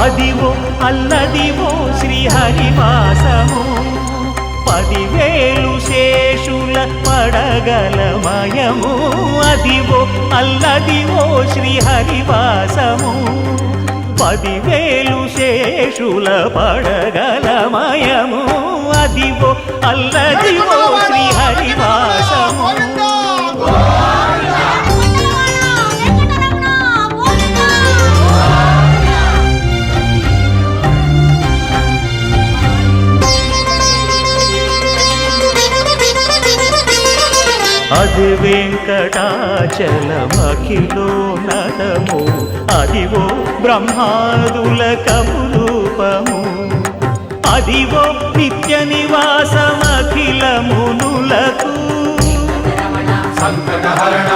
అదివో అల్లదివో శ్రీహరివాసము 10,000 శేషుల పడగలమయము అదివో అల్లదివో శ్రీహరివాసము 10,000 శేషుల పడగలమయము అదివో అల్లదివో శ్రీహరివాసము అది వెంకటాచలమఖిలో నటము అదివో బ్రహ్మాదుల కమురూపము అదివో నిత్య నివాసమఖిల మునులకు సంకటహరణ